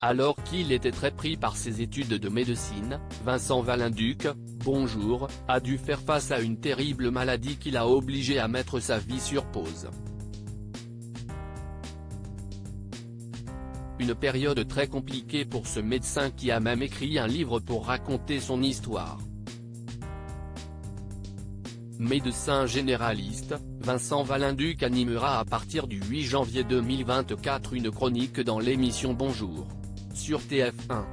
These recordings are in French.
Alors qu'il était très pris par ses études de médecine, Vincent Valenduc, bonjour, a dû faire face à une terrible maladie qui l'a obligé à mettre sa vie sur pause. Une période très compliquée pour ce médecin qui a même écrit un livre pour raconter son histoire. Médecin généraliste, Vincent Valenduc animera à partir du 8 janvier 2024 une chronique dans l'émission Bonjour, sur TF1.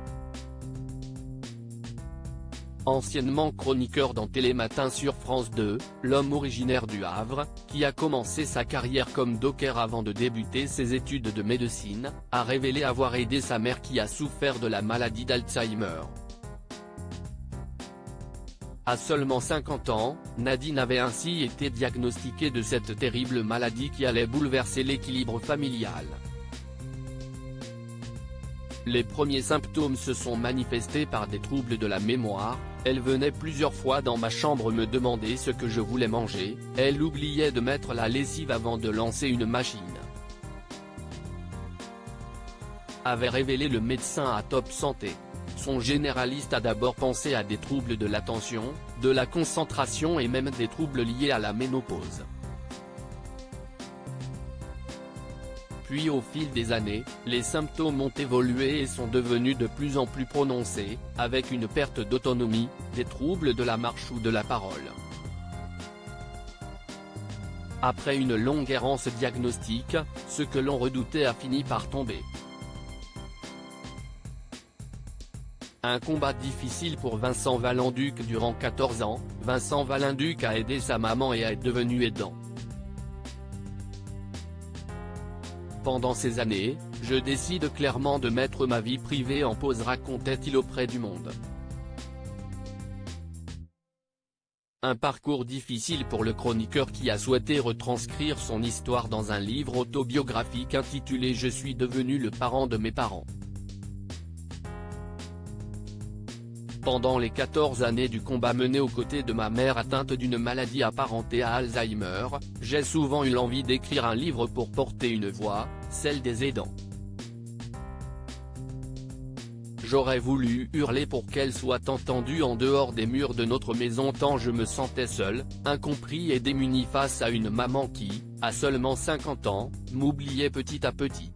Anciennement chroniqueur dans Télématin sur France 2, l'homme originaire du Havre, qui a commencé sa carrière comme docker avant de débuter ses études de médecine, a révélé avoir aidé sa mère qui a souffert de la maladie d'Alzheimer. À seulement 50 ans, Nadine avait ainsi été diagnostiquée de cette terrible maladie qui allait bouleverser l'équilibre familial. Les premiers symptômes se sont manifestés par des troubles de la mémoire. Elle venait plusieurs fois dans ma chambre me demander ce que je voulais manger, elle oubliait de mettre la lessive avant de lancer une machine. Avait révélé le médecin à Top Santé. Son généraliste a d'abord pensé à des troubles de l'attention, de la concentration et même des troubles liés à la ménopause. Puis au fil des années, les symptômes ont évolué et sont devenus de plus en plus prononcés, avec une perte d'autonomie, des troubles de la marche ou de la parole. Après une longue errance diagnostique, ce que l'on redoutait a fini par tomber. Un combat difficile pour Vincent Valenduc durant 14 ans, Vincent Valenduc a aidé sa maman et est devenu aidant. Pendant ces années, je décide clairement de mettre ma vie privée en pause, racontait-il auprès du Monde. Un parcours difficile pour le chroniqueur qui a souhaité retranscrire son histoire dans un livre autobiographique intitulé « Je suis devenu le parent de mes parents ». Pendant les 14 années du combat mené aux côtés de ma mère atteinte d'une maladie apparentée à Alzheimer, j'ai souvent eu l'envie d'écrire un livre pour porter une voix, celle des aidants. J'aurais voulu hurler pour qu'elle soit entendue en dehors des murs de notre maison tant je me sentais seul, incompris et démuni face à une maman qui, à seulement 50 ans, m'oubliait petit à petit.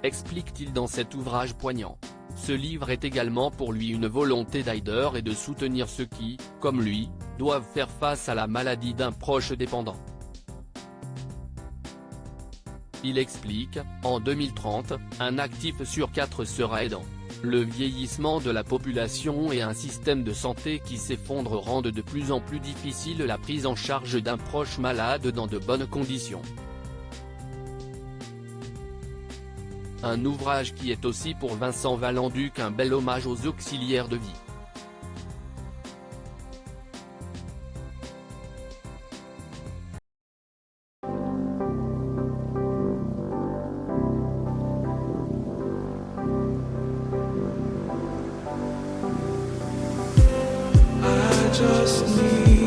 Explique-t-il dans cet ouvrage poignant. Ce livre est également pour lui une volonté d'aider et de soutenir ceux qui, comme lui, doivent faire face à la maladie d'un proche dépendant. Il explique, en 2030, un actif sur 4 sera aidant. Le vieillissement de la population et un système de santé qui s'effondre rendent de plus en plus difficile la prise en charge d'un proche malade dans de bonnes conditions. Un ouvrage qui est aussi pour Vincent Valenduc un bel hommage aux auxiliaires de vie. I just need